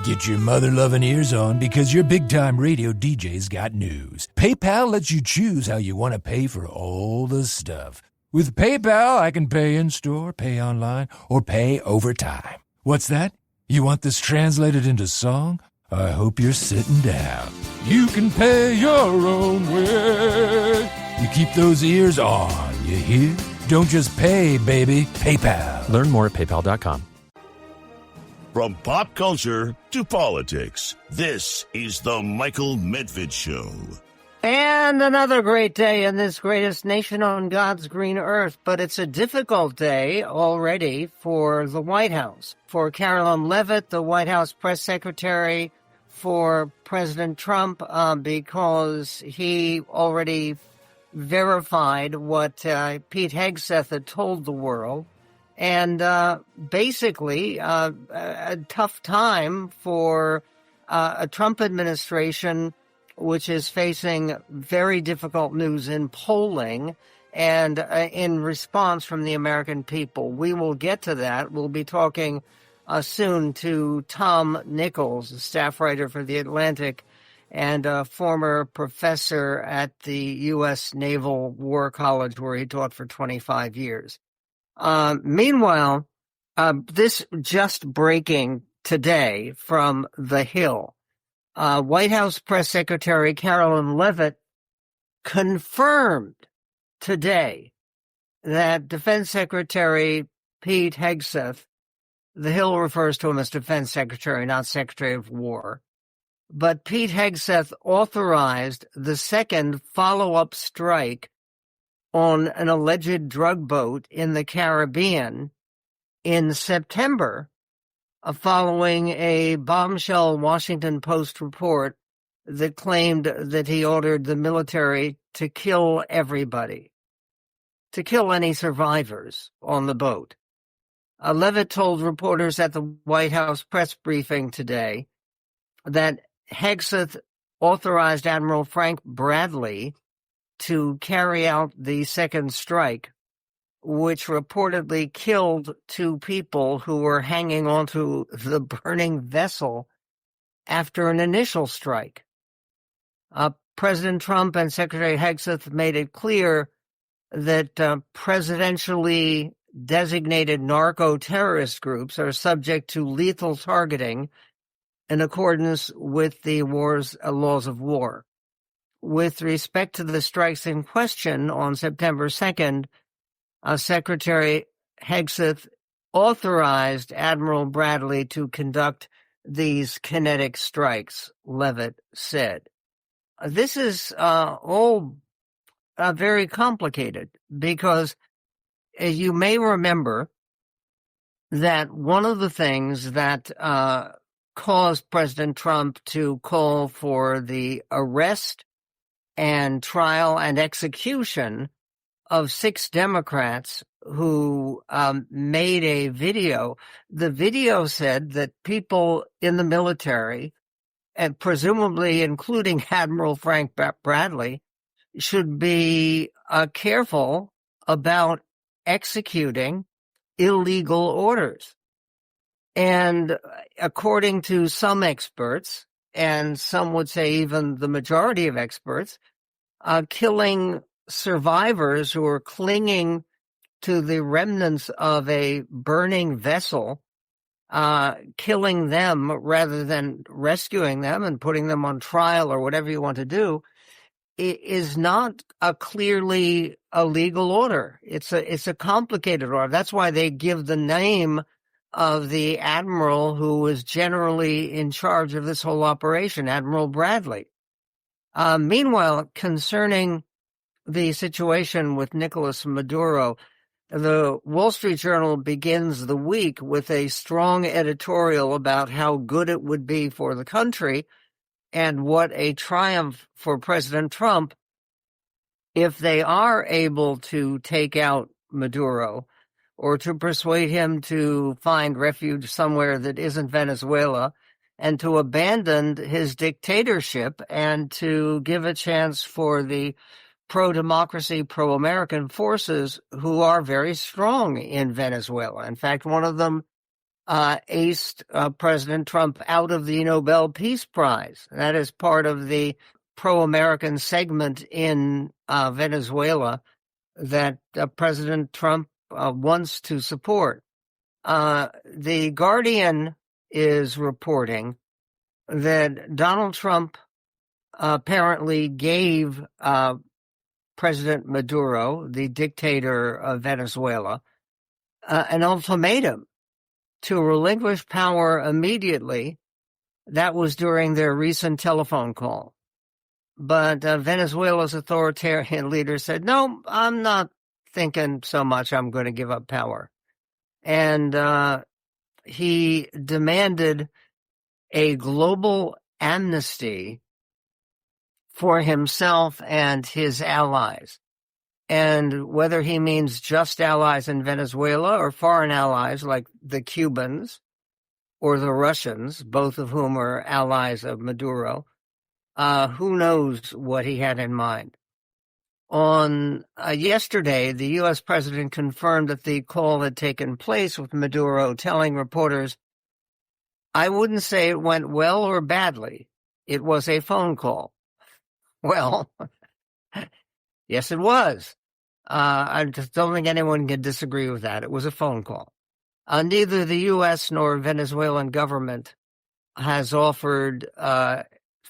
Get your mother-loving ears on because your big-time radio DJ's got news. PayPal lets you choose how you want to pay for all the stuff. With PayPal, I can pay in-store, pay online, or pay over time. What's that? You want this translated into song? I hope you're sitting down. You can pay your own way. You keep those ears on, you hear? Don't just pay, baby. PayPal. Learn more at paypal.com. From pop culture to politics, this is the Michael Medved Show. And another great day in this greatest nation on God's green earth. But it's a difficult day already for the White House. For Carolyn Leavitt, the White House press secretary, for President Trump, because he already verified what Pete Hegseth had told the world. And basically, a tough time for a Trump administration, which is facing very difficult news in polling and in response from the American people. We will get to that. We'll be talking soon to Tom Nichols, a staff writer for The Atlantic and a former professor at the U.S. Naval War College, where he taught for 25 years. Meanwhile, this just breaking today from The Hill. White House Press Secretary Carolyn Leavitt confirmed today that Defense Secretary Pete Hegseth, The Hill refers to him as Defense Secretary, not Secretary of War, but Pete Hegseth authorized the second follow-up strike on an alleged drug boat in the Caribbean in September, following a bombshell Washington Post report that claimed that he ordered the military to kill everybody, to kill any survivors on the boat. Leavitt told reporters at the White House press briefing today that Hegseth authorized Admiral Frank Bradley to carry out the second strike, which reportedly killed 2 people who were hanging onto the burning vessel after an initial strike. President Trump and Secretary Hegseth made it clear that presidentially designated narco-terrorist groups are subject to lethal targeting in accordance with the laws of war. With respect to the strikes in question on September 2nd, Secretary Hegseth authorized Admiral Bradley to conduct these kinetic strikes, Leavitt said. This is all very complicated because you may remember that one of the things that caused President Trump to call for the arrest and trial and execution of 6 Democrats who made a video. The video said that people in the military, and presumably including Admiral Frank Bradley, should be careful about executing illegal orders. And according to some experts, and some would say even the majority of experts, killing survivors who are clinging to the remnants of a burning vessel, killing them rather than rescuing them and putting them on trial or whatever you want to do, is not a clearly a legal order. It's a complicated order. That's why they give the name of the admiral who was generally in charge of this whole operation, Admiral Bradley. Meanwhile, concerning the situation with Nicolas Maduro, the Wall Street Journal begins the week with a strong editorial about how good it would be for the country and what a triumph for President Trump if they are able to take out Maduro or to persuade him to find refuge somewhere that isn't Venezuela and to abandon his dictatorship and to give a chance for the pro-democracy, pro-American forces who are very strong in Venezuela. In fact, one of them aced President Trump out of the Nobel Peace Prize. That is part of the pro-American segment in Venezuela that President Trump wants to support. The Guardian is reporting that Donald Trump apparently gave President Maduro, the dictator of Venezuela, an ultimatum to relinquish power immediately. That was during their recent telephone call. But Venezuela's authoritarian leader said, no, I'm not thinking so much I'm going to give up power. And he demanded a global amnesty for himself and his allies. And whether he means just allies in Venezuela or foreign allies like the Cubans or the Russians, both of whom are allies of Maduro, who knows what he had in mind. On yesterday, the U.S. president confirmed that the call had taken place with Maduro, telling reporters, I wouldn't say it went well or badly. It was a phone call. Well, yes, it was. I just don't think anyone can disagree with that. It was a phone call. Neither the U.S. nor Venezuelan government has offered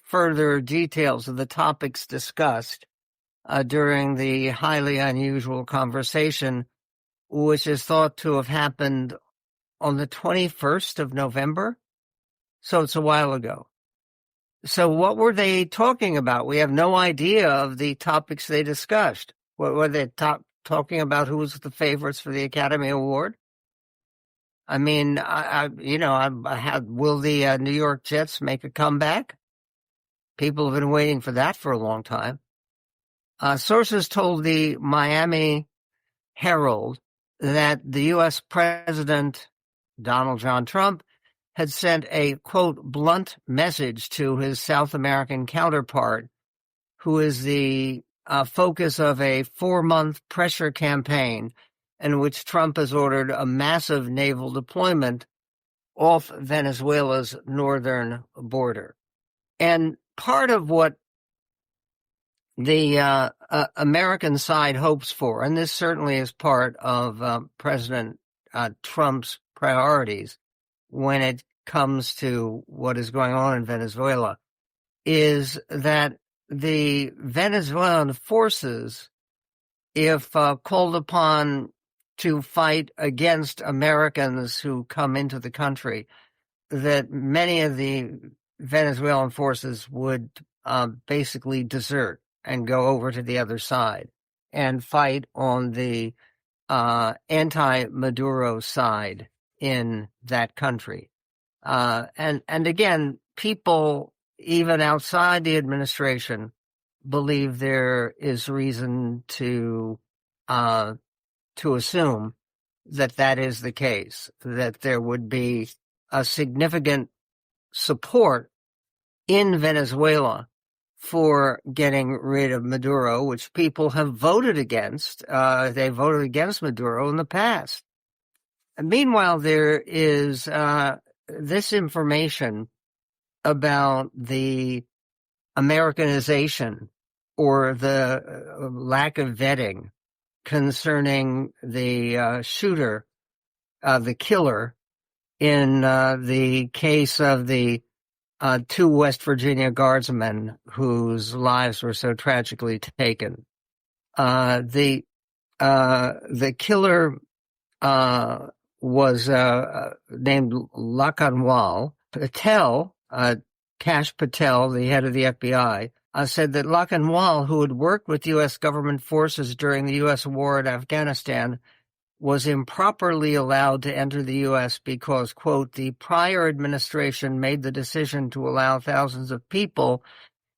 further details of the topics discussed during the highly unusual conversation, which is thought to have happened on the 21st of November. So it's a while ago. So what were they talking about? We have no idea of the topics they discussed. Were they talking about who was the favorites for the Academy Award? I mean, will the New York Jets make a comeback? People have been waiting for that for a long time. Sources told the Miami Herald that the U.S. President, Donald John Trump, had sent a, quote, blunt message to his South American counterpart, who is the focus of a 4-month pressure campaign in which Trump has ordered a massive naval deployment off Venezuela's northern border. And part of what the American side hopes for, and this certainly is part of President Trump's priorities when it comes to what is going on in Venezuela, is that the Venezuelan forces, if called upon to fight against Americans who come into the country, that many of the Venezuelan forces would basically desert and go over to the other side and fight on the anti-Maduro side in that country. And again, people even outside the administration believe there is reason to assume that that is the case, that there would be a significant support in Venezuela for getting rid of Maduro, which people have voted against. They voted against Maduro in the past. And meanwhile, there is this information about the Americanization or the lack of vetting concerning the shooter, the killer, in the case of the 2 West Virginia guardsmen whose lives were so tragically taken. The killer was named Lakanwal. Patel, Kash Patel, the head of the FBI, said that Lakanwal, who had worked with U.S. government forces during the U.S. war in Afghanistan, was improperly allowed to enter the U.S. because, quote, the prior administration made the decision to allow thousands of people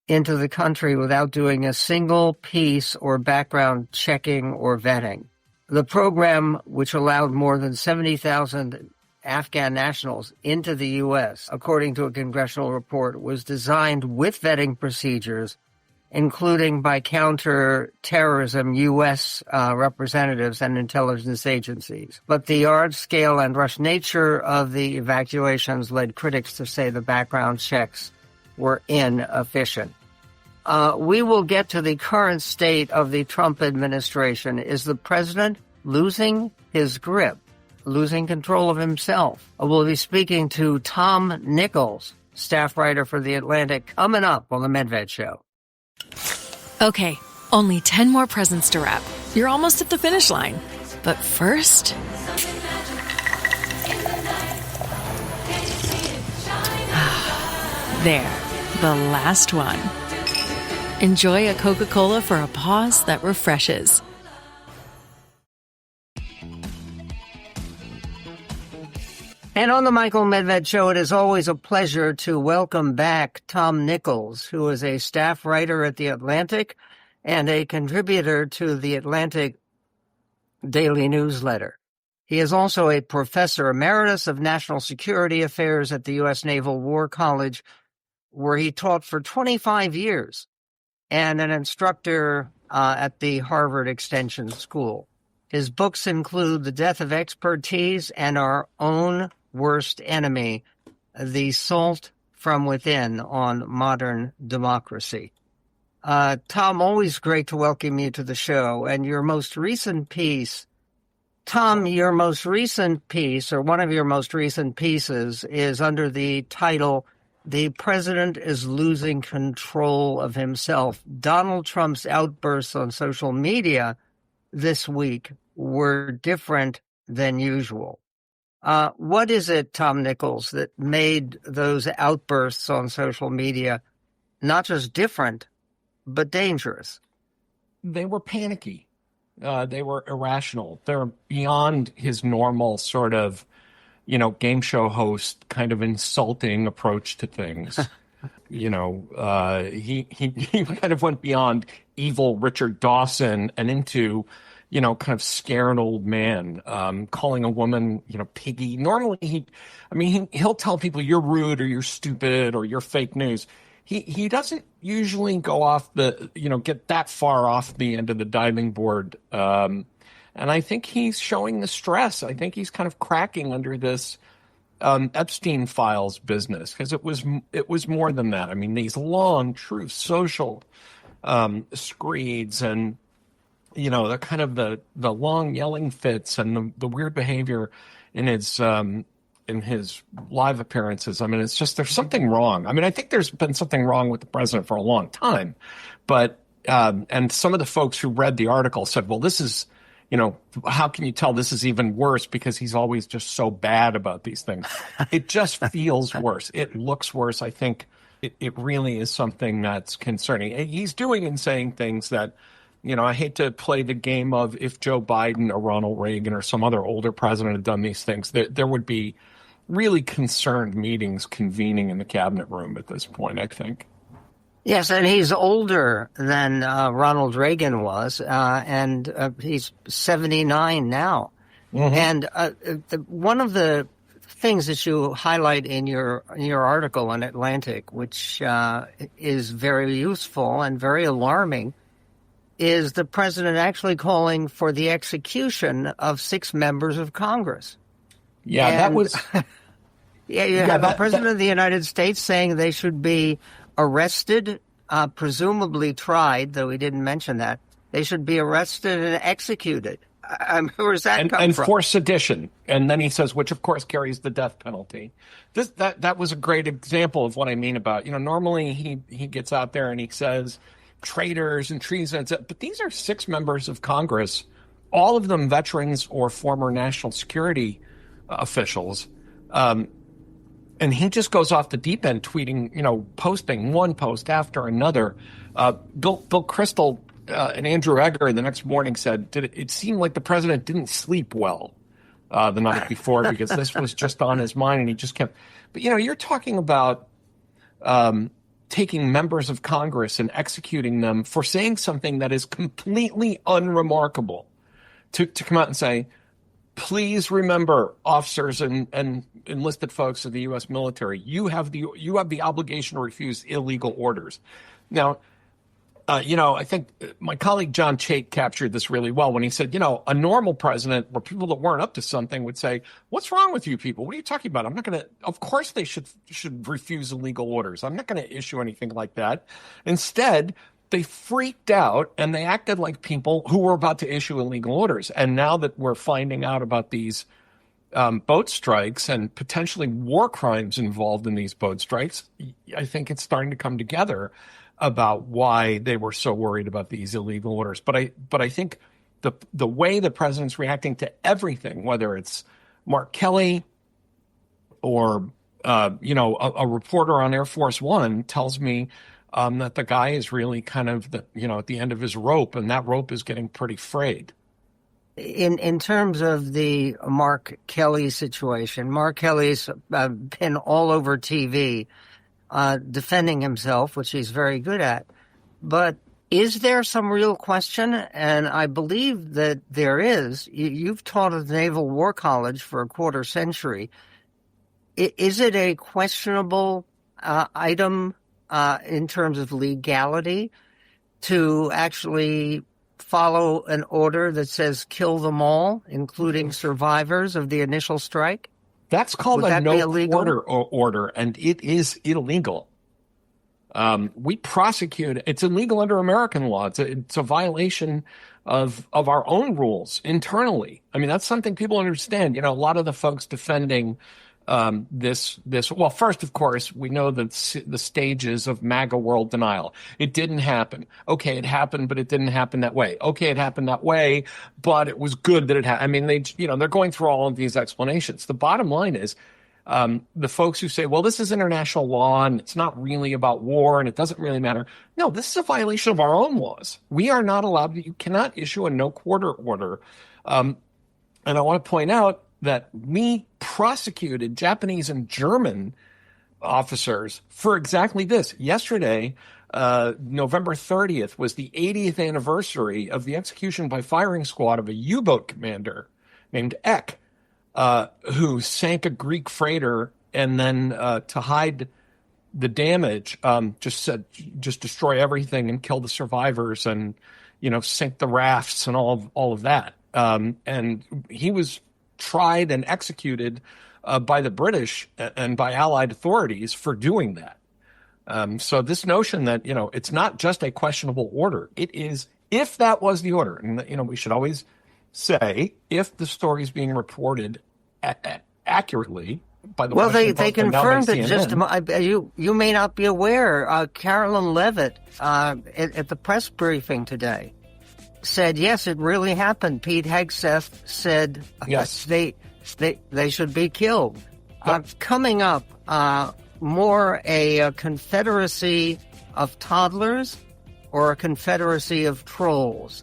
into the country without doing a single piece or background checking or vetting. The program, which allowed more than 70,000 Afghan nationals into the U.S., according to a congressional report, was designed with vetting procedures including by counterterrorism U.S. Representatives and intelligence agencies. But the large-scale and rushed nature of the evacuations led critics to say the background checks were inefficient. We will get to the current state of the Trump administration. Is the president losing his grip, losing control of himself? We'll be speaking to Tom Nichols, staff writer for The Atlantic, coming up on The Medved Show. Okay, only 10 more presents to wrap. You're almost at the finish line. But first... there, the last one. Enjoy a Coca-Cola for a pause that refreshes. And on the Michael Medved Show, it is always a pleasure to welcome back Tom Nichols, who is a staff writer at The Atlantic and a contributor to The Atlantic daily newsletter. He is also a professor emeritus of national security affairs at the U.S. Naval War College, where he taught for 25 years, and an instructor at the Harvard Extension School. His books include The Death of Expertise and Our Own Worst Enemy, The Salt from Within on Modern Democracy. Tom, always great to welcome you to the show. And your most recent piece, Tom, your most recent piece, or one of your most recent pieces, is under the title, The President is Losing Control of Himself. Donald Trump's outbursts on social media this week were different than usual. What is it, Tom Nichols, that made those outbursts on social media not just different, but dangerous? They were panicky. They were irrational. They're beyond his normal sort of, game show host kind of insulting approach to things. He kind of went beyond evil Richard Dawson and into kind of scare an old man, calling a woman, piggy. Normally he'll tell people you're rude or you're stupid or you're fake news. He doesn't usually go off get that far off the end of the diving board. And I think he's showing the stress. I think he's kind of cracking under this Epstein files business, because it was more than that. I mean, these long, true social screeds and the kind of the long yelling fits and the weird behavior in his live appearances. I mean, it's just, there's something wrong. I mean, I think there's been something wrong with the president for a long time, but and some of the folks who read the article said, well, this is, how can you tell this is even worse, because he's always just so bad about these things. It just feels worse. It looks worse. I think it really is something that's concerning. He's doing and saying things that, I hate to play the game of if Joe Biden or Ronald Reagan or some other older president had done these things, there would be really concerned meetings convening in the cabinet room at this point, I think. Yes, and he's older than Ronald Reagan was, and he's 79 now. Mm-hmm. And one of the things that you highlight in your article in Atlantic, which is very useful and very alarming, is the president actually calling for the execution of 6 members of Congress. Yeah, and that was... you have the president of the United States saying they should be arrested, presumably tried, though he didn't mention that. They should be arrested and executed. Where's that come from? And for sedition. And then he says, which of course carries the death penalty. That was a great example of what I mean about, normally he gets out there and he says traitors and treason, but these are 6 members of Congress, all of them veterans or former national security officials. And he just goes off the deep end, tweeting, posting one post after another. Bill Kristol and Andrew Egger the next morning said, it seemed like the president didn't sleep well the night before, because this was just on his mind and he just kept. But, you're talking about taking members of Congress and executing them for saying something that is completely unremarkable. To come out and say, please remember, officers and enlisted folks of the U.S. military, you have the obligation to refuse illegal orders. Now, I think my colleague John Chait captured this really well when he said, a normal president or people that weren't up to something would say, what's wrong with you people? What are you talking about? I'm not going to, of course they should refuse illegal orders. I'm not going to issue anything like that. Instead, they freaked out and they acted like people who were about to issue illegal orders. And now that we're finding out about these boat strikes and potentially war crimes involved in these boat strikes, I think it's starting to come together about why they were so worried about these illegal orders. But I think the way the president's reacting to everything, whether it's Mark Kelly or a reporter on Air Force One, tells me that the guy is really kind of at the end of his rope, and that rope is getting pretty frayed. In terms of the Mark Kelly situation, Mark Kelly's been all over TV defending himself, which he's very good at. But is there some real question? And I believe that there is. You've taught at the Naval War College for a quarter century. Is it a questionable item in terms of legality to actually follow an order that says kill them all, including survivors of the initial strike? That's called a no-quarter order, and it is illegal. We prosecute. It's illegal under American law. It's a violation of our own rules internally. I mean, that's something people understand. A lot of the folks defending this. Well, first, of course, we know that the stages of MAGA world denial. It didn't happen. Okay, it happened, but it didn't happen that way. Okay, it happened that way, but it was good that it happened. I mean, they're going through all of these explanations. The bottom line is, the folks who say, well, this is international law and it's not really about war and it doesn't really matter. No, this is a violation of our own laws. We are not allowed you cannot issue a no-quarter order. And I want to point out that we prosecuted Japanese and German officers for exactly this. Yesterday, November 30th, was the 80th anniversary of the execution by firing squad of a U-boat commander named Eck, who sank a Greek freighter and then to hide the damage, just destroy everything and kill the survivors and, sink the rafts and all of that. And he was tried and executed by the British and by Allied authorities for doing that. So this notion that, it's not just a questionable order. It is, if that was the order, and, we should always say, if the story is being reported accurately by the they confirmed it. You may not be aware. Carolyn Levitt at the press briefing today said, yes, it really happened. Pete Hegseth said yes, they should be killed. Coming up, more a confederacy of toddlers or a confederacy of trolls?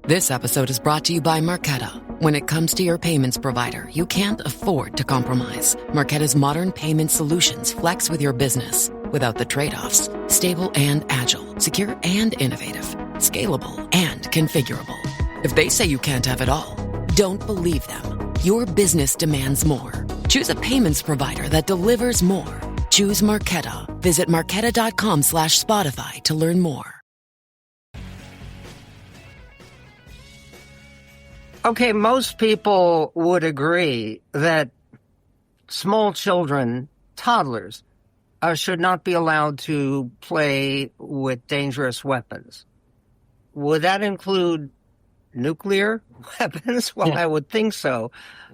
This episode is brought to you by Marqeta. When it comes to your payments provider, you can't afford to compromise. Marqeta's modern payment solutions flex with your business without the trade-offs. Stable and agile, secure and innovative, scalable and configurable. If they say you can't have it all, don't believe them. Your business demands more. Choose a payments provider that delivers more. Choose Marqeta. Visit marqeta.com/Spotify to learn more. Okay, most people would agree that small children, toddlers, should not be allowed to play with dangerous weapons. Would that include nuclear weapons? Well, yeah. I would think so.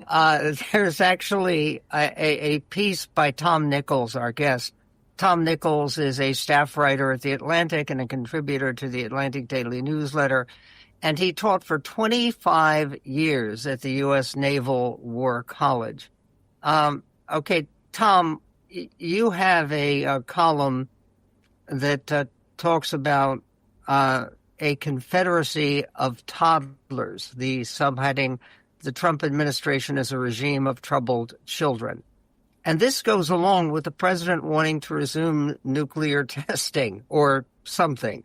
There's actually a piece by Tom Nichols, our guest. Tom Nichols is a staff writer at The Atlantic and a contributor to the Atlantic Daily Newsletter. And he taught for 25 years at the U.S. Naval War College. Okay, Tom, you have a column that talks about a confederacy of toddlers, the subheading, "The Trump Administration is a Regime of Troubled Children." And this goes along with the president wanting to resume nuclear testing or something.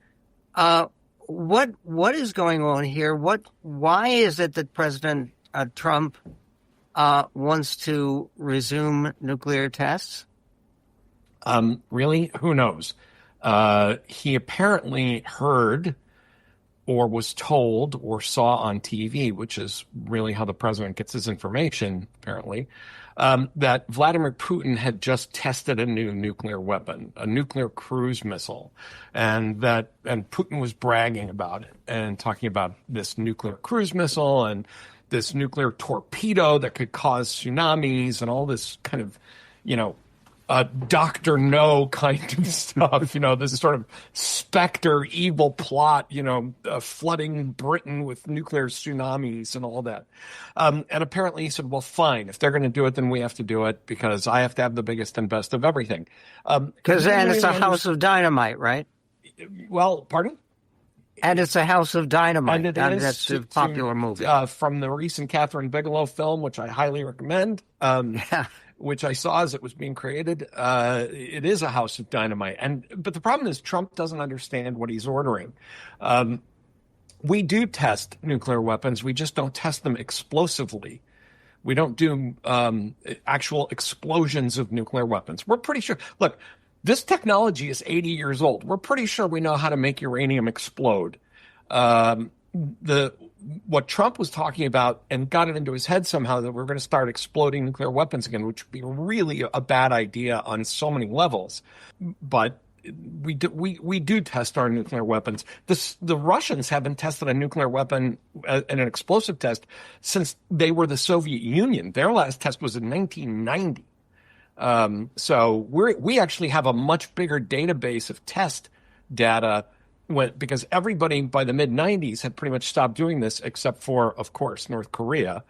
What is going on here? Why is it that President Trump wants to resume nuclear tests? Really? Who knows? He apparently heard or was told or saw on TV, which is really how the president gets his information, apparently, that Vladimir Putin had just tested a new nuclear weapon, a nuclear cruise missile, and Putin was bragging about it and talking about this nuclear cruise missile and this nuclear torpedo that could cause tsunamis and all this kind of, Dr. No kind of stuff, this sort of specter evil plot, flooding Britain with nuclear tsunamis and all that. And apparently he said, well, fine, if they're going to do it, then we have to do it because I have to have the biggest and best of everything. Because it's a house of dynamite, right? Well, pardon? And it's a house of dynamite. And that's a popular movie. From the recent Catherine Bigelow film, which I highly recommend, which I saw as it was being created. It is a house of dynamite. But the problem is Trump doesn't understand what he's ordering. We do test nuclear weapons. We just don't test them explosively. We don't do actual explosions of nuclear weapons. We're pretty sure. Look, this technology is 80 years old. We're pretty sure we know how to make uranium explode. What Trump was talking about and got it into his head somehow that we're going to start exploding nuclear weapons again, which would be really a bad idea on so many levels. But we do test our nuclear weapons. The Russians haven't tested a nuclear weapon and an explosive test since they were the Soviet Union. Their last test was in 1990. So we actually have a much bigger database of test data because everybody by the mid-90s had pretty much stopped doing this except for, of course, North Korea.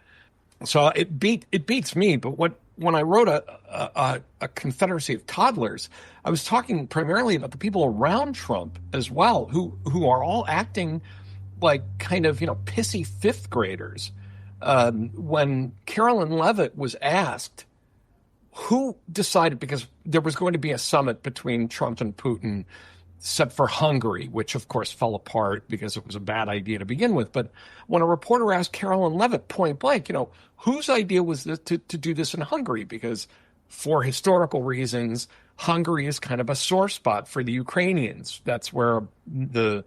So it beats me. But when I wrote a Confederacy of Toddlers, I was talking primarily about the people around Trump as well, who are all acting like kind of, pissy fifth graders. When Carolyn Levitt was asked who decided, because there was going to be a summit between Trump and Putin, except for Hungary, which of course fell apart because it was a bad idea to begin with. But when a reporter asked Carolyn Levitt point blank, whose idea was this to do this in Hungary? Because for historical reasons, Hungary is kind of a sore spot for the Ukrainians. That's where the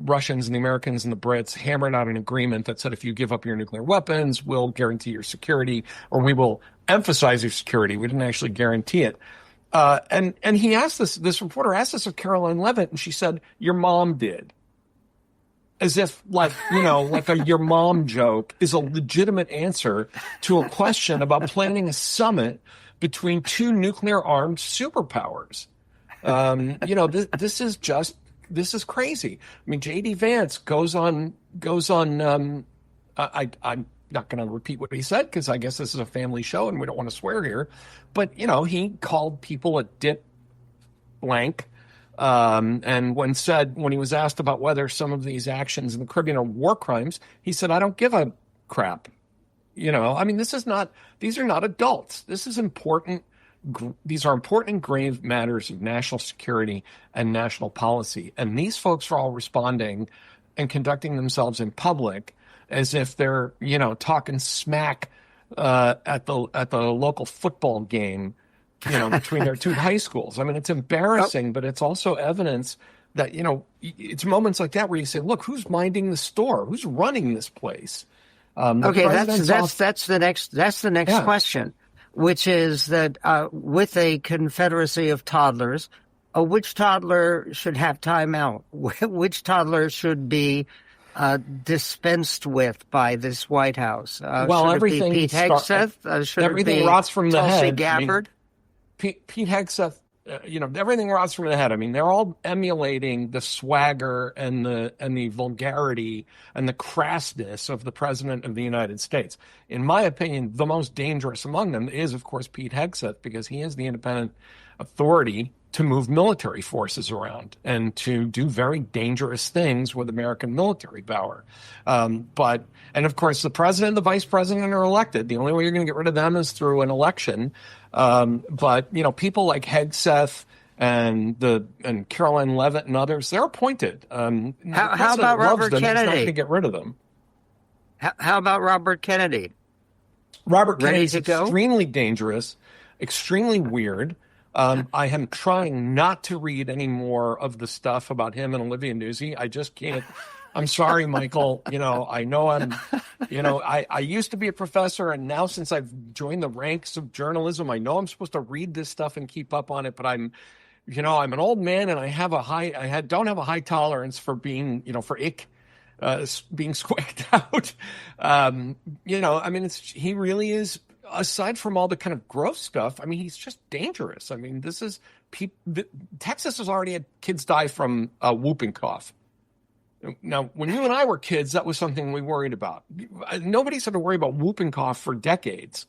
Russians and the Americans and the Brits hammered out an agreement that said, if you give up your nuclear weapons, we'll guarantee your security, or we will emphasize your security. We didn't actually guarantee it. And he asked this reporter asked this of Caroline Levitt, and she said, your mom did. As if like a your mom joke is a legitimate answer to a question about planning a summit between two nuclear armed superpowers. This is crazy. I mean, J.D. Vance goes on. I'm not going to repeat what he said because I guess this is a family show and we don't want to swear here. But, he called people a dip blank. And when he was asked about whether some of these actions in the Caribbean are war crimes, he said, I don't give a crap. These are not adults. This is important. These are important and grave matters of national security and national policy. And these folks are all responding and conducting themselves in public as if they're, talking smack at the local football game, between their two high schools. I mean, it's embarrassing, but it's also evidence that, it's moments like that where you say, look, who's minding the store? Who's running this place? Okay, that's the next question, which is that with a Confederacy of Toddlers, which toddler should have time out? Which toddler should be dispensed with by this White House? Should everything it be Pete Hegseth? Should everything it be rots from the Tulsi head. Gabbard? Pete Hegseth, everything rots from the head. I mean, they're all emulating the swagger and the vulgarity and the crassness of the president of the United States. In my opinion, the most dangerous among them is, of course, Pete Hegseth, because he is the independent authority to move military forces around and to do very dangerous things with American military power. And of course, the president and the vice president are elected. The only way you're going to get rid of them is through an election. But people like Hegseth and Caroline Levitt and others, they're appointed. How about Robert Kennedy? He's not going to get rid of them. How about Robert Kennedy? Robert Ready Kennedy's to go? Extremely dangerous, extremely weird. I am trying not to read any more of the stuff about him and Olivia Nuzzi. I just can't. I'm sorry, Michael. I know I used to be a professor, and now since I've joined the ranks of journalism, I know I'm supposed to read this stuff and keep up on it, but I'm an old man, and I don't have a high tolerance for being, for ick, being squacked out. He really is, aside from all the kind of gross stuff, he's just dangerous. Texas has already had kids die from whooping cough. Now, when you and I were kids, that was something we worried about. Nobody's had to worry about whooping cough for decades.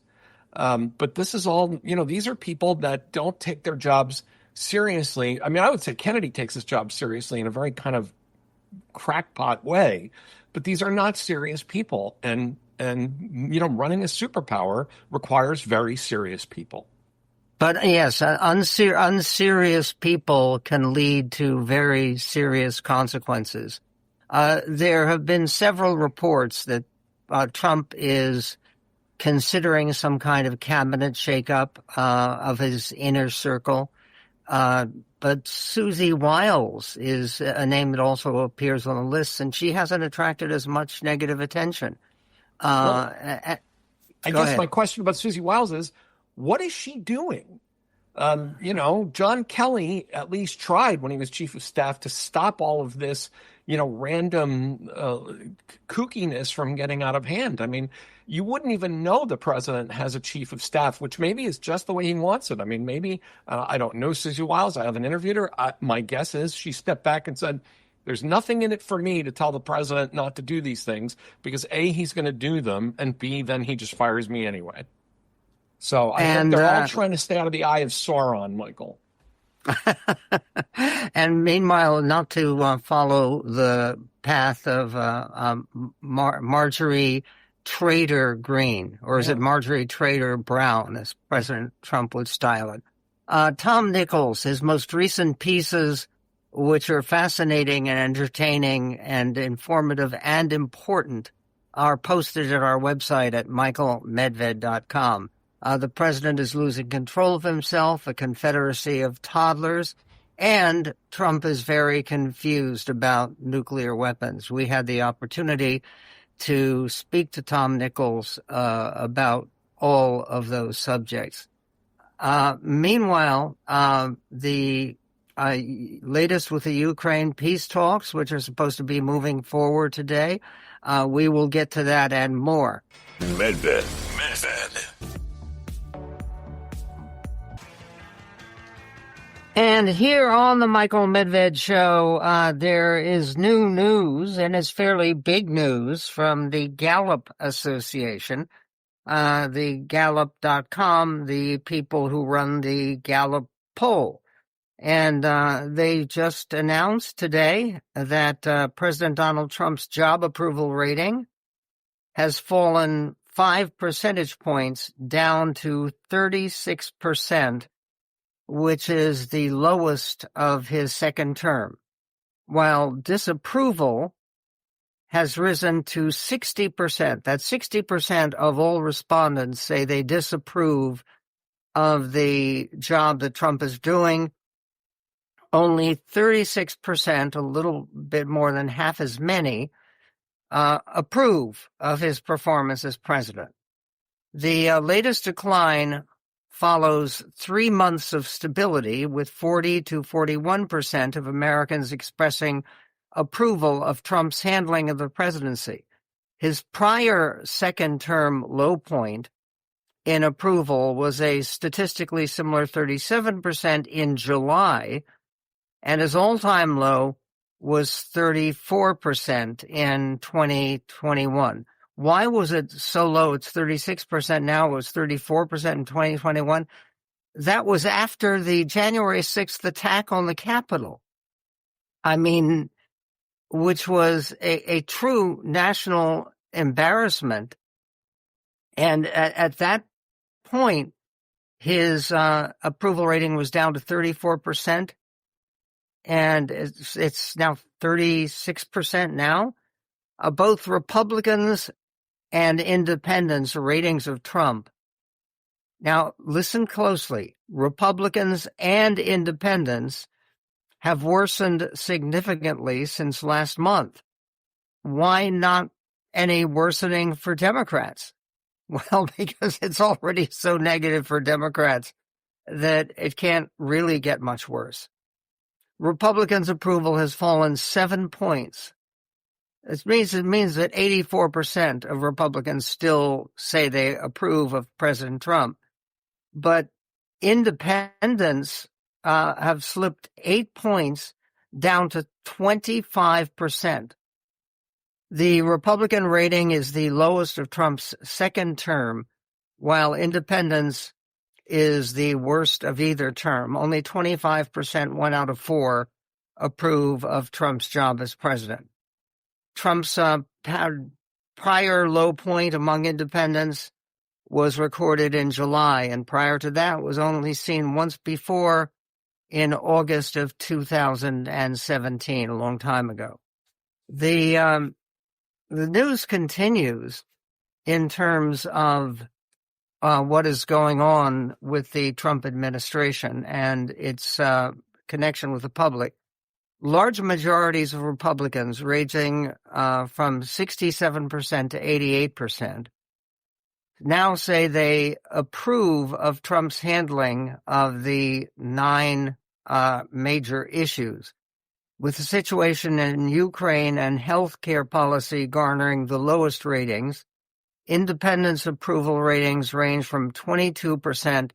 But this is all, these are people that don't take their jobs seriously. I would say Kennedy takes his job seriously in a very kind of crackpot way, but these are not serious people. And running a superpower requires very serious people. But yes, unserious people can lead to very serious consequences. There have been several reports that Trump is considering some kind of cabinet shakeup of his inner circle. But Susie Wiles is a name that also appears on the list, and she hasn't attracted as much negative attention. I guess my question about Susie Wiles is, what is she doing? John Kelly at least tried when he was chief of staff to stop all of this, random kookiness from getting out of hand. You wouldn't even know the president has a chief of staff, which maybe is just the way he wants it. Maybe, I don't know Susie Wiles. I haven't interviewed her. My guess is she stepped back and said, there's nothing in it for me to tell the president not to do these things because A, he's going to do them, and B, then he just fires me anyway. So I think they're all trying to stay out of the eye of Sauron, Michael. And meanwhile, not to follow the path of Marjorie Trader Green, or is it Marjorie Trader Brown, as President Trump would style it? Tom Nichols, his most recent pieces, which are fascinating and entertaining and informative and important, are posted at our website at michaelmedved.com. The president is losing control of himself, a confederacy of toddlers, and Trump is very confused about nuclear weapons. We had the opportunity to speak to Tom Nichols about all of those subjects. Meanwhile, the latest with the Ukraine peace talks, which are supposed to be moving forward today, we will get to that and more. Medved. And here on the Michael Medved Show, there is new news, and it's fairly big news, from the Gallup Association, the Gallup.com, the people who run the Gallup poll. And they just announced today that President Donald Trump's job approval rating has fallen 5 percentage points down to 36%, which is the lowest of his second term, while disapproval has risen to 60%. That's 60% of all respondents say they disapprove of the job that Trump is doing. Only 36%, a little bit more than half as many, approve of his performance as president. The latest decline follows 3 months of stability, with 40 to 41% of Americans expressing approval of Trump's handling of the presidency. His prior second-term low point in approval was a statistically similar 37% in July, and his all-time low was 34% in 2021. Why was it so low? It's 36% now. It was 34% in 2021. That was after the January 6th attack on the Capitol. Which was a true national embarrassment. And at that point, his approval rating was down to 34%. And it's now 36% now. Both Republicans and independents' ratings of Trump Now, listen closely. Republicans and independents have worsened significantly since last month. Why not any worsening for Democrats? Well, because it's already so negative for Democrats that it can't really get much worse. Republicans' approval has fallen 7 points. It means that 84% of Republicans still say they approve of President Trump. But independents have slipped 8 points down to 25%. The Republican rating is the lowest of Trump's second term, while independents is the worst of either term. Only 25%, 1 out of 4, approve of Trump's job as president. Trump's prior low point among independents was recorded in July, and prior to that was only seen once before in August of 2017, a long time ago. The news continues in terms of what is going on with the Trump administration and its connection with the public. Large majorities of Republicans, ranging from 67% to 88%, now say they approve of Trump's handling of the 9 major issues, with the situation in Ukraine and healthcare policy garnering the lowest ratings. Independents' approval ratings range from 22%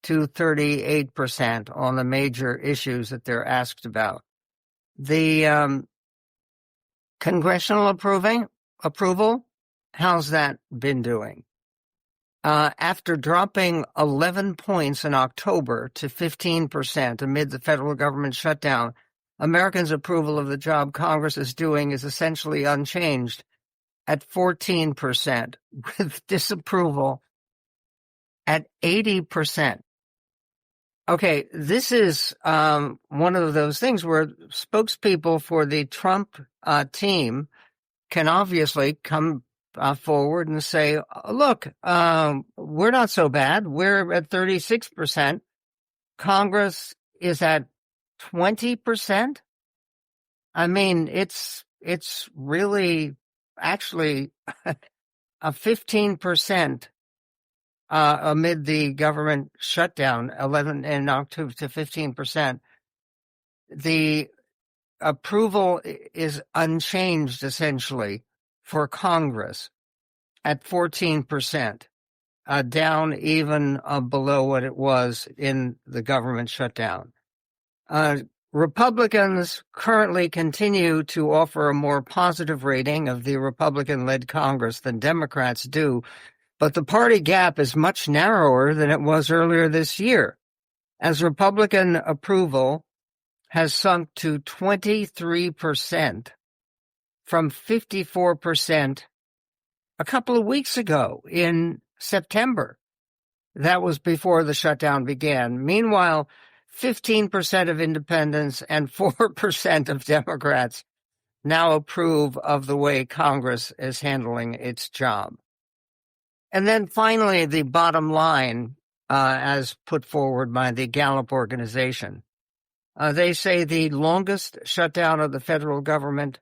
to 38% on the major issues that they're asked about. The congressional approval, how's that been doing? After dropping 11 points in October to 15% amid the federal government shutdown, Americans' approval of the job Congress is doing is essentially unchanged at 14%, with disapproval at 80%. Okay, this is one of those things where spokespeople for the Trump team can obviously come forward and say, look, we're not so bad. We're at 36%. Congress is at 20%. I mean, it's really actually a 15% amid the government shutdown, 11 in October to 15%. The approval is unchanged essentially for Congress at 14%, down even below what it was in the government shutdown. Republicans currently continue to offer a more positive rating of the Republican-led Congress than Democrats do, but the party gap is much narrower than it was earlier this year, as Republican approval has sunk to 23% from 54% a couple of weeks ago in September. That was before the shutdown began. Meanwhile, 15% of independents and 4% of Democrats now approve of the way Congress is handling its job. And then finally, the bottom line, as put forward by the Gallup organization. They say the longest shutdown of the federal government,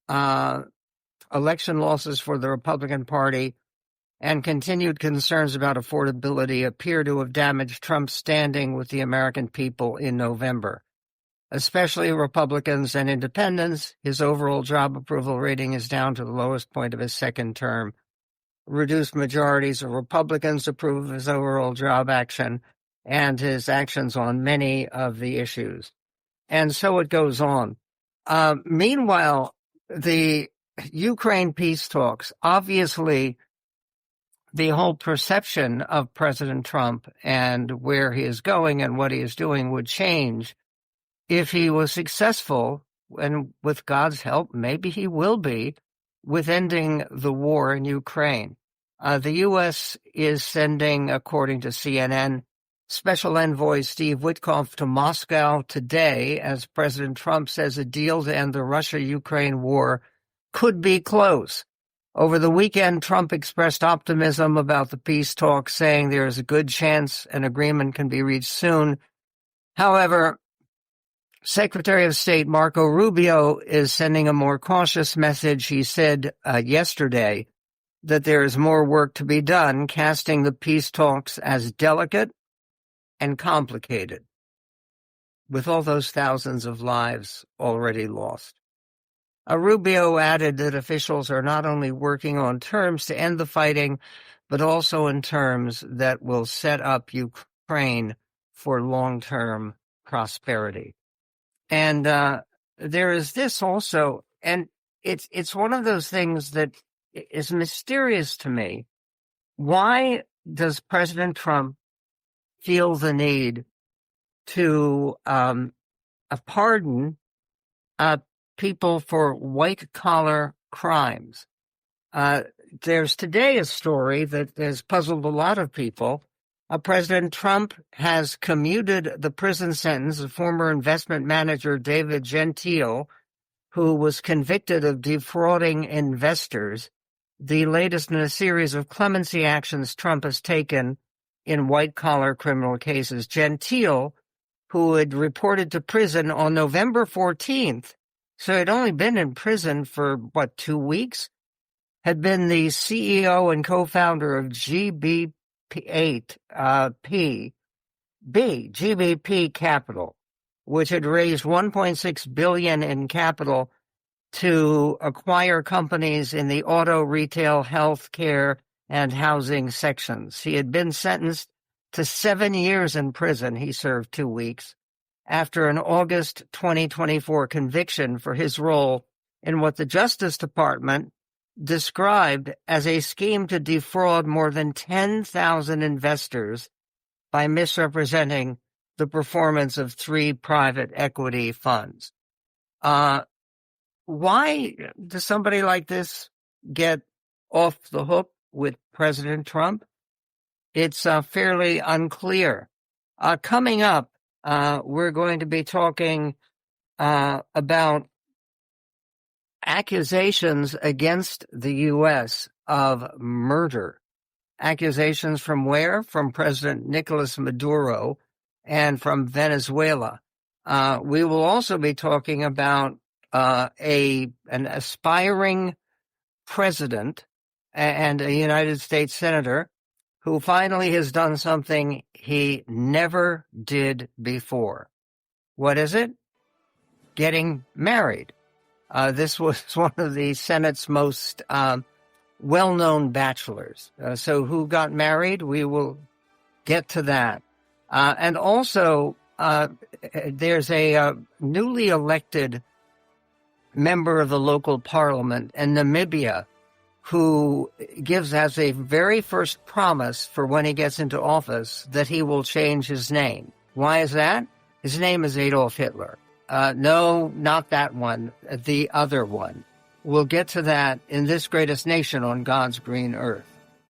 election losses for the Republican Party, and continued concerns about affordability appear to have damaged Trump's standing with the American people in November. Especially Republicans and independents, his overall job approval rating is down to the lowest point of his second term. Reduced majorities of Republicans approve of his overall job action and his actions on many of the issues. And so it goes on. Meanwhile, the Ukraine peace talks, obviously, the whole perception of President Trump and where he is going and what he is doing would change if he was successful, and with God's help, maybe he will be, with ending the war in Ukraine. The U.S. is sending, according to CNN, Special Envoy Steve Witkoff to Moscow today as President Trump says a deal to end the Russia-Ukraine war could be close. Over the weekend, Trump expressed optimism about the peace talks, saying there is a good chance an agreement can be reached soon. However, Secretary of State Marco Rubio is sending a more cautious message. He said yesterday that there is more work to be done, casting the peace talks as delicate and complicated, with all those thousands of lives already lost. Rubio added that officials are not only working on terms to end the fighting, but also in terms that will set up Ukraine for long-term prosperity. And there is this also, and it's one of those things that is mysterious to me. Why does President Trump feel the need to pardon people for white-collar crimes? There's today a story that has puzzled a lot of people. President Trump has commuted the prison sentence of former investment manager David Gentile, who was convicted of defrauding investors, the latest in a series of clemency actions Trump has taken in white-collar criminal cases. Gentile, who had reported to prison on November 14th, so he'd only been in prison for, 2 weeks, had been the CEO and co-founder of GBP Capital, which had raised $1.6 billion in capital to acquire companies in the auto, retail, health care, and housing sections. He had been sentenced to 7 years in prison. He served 2 weeks after an August 2024 conviction for his role in what the Justice Department described as a scheme to defraud more than 10,000 investors by misrepresenting the performance of 3 private equity funds. Why does somebody like this get off the hook with President Trump? It's fairly unclear. Coming up, we're going to be talking about accusations against the U.S. of murder. Accusations from where? From President Nicholas Maduro and from Venezuela. We will also be talking about an aspiring president and a United States senator who finally has done something he never did before. What is it? Getting married. This was one of the Senate's most well-known bachelors. So who got married? We will get to that. And also, there's a newly elected member of the local parliament in Namibia who gives as a very first promise for when he gets into office that he will change his name. Why is that? His name is Adolf Hitler. No, not that one, the other one. We'll get to that in This Greatest Nation on God's Green Earth.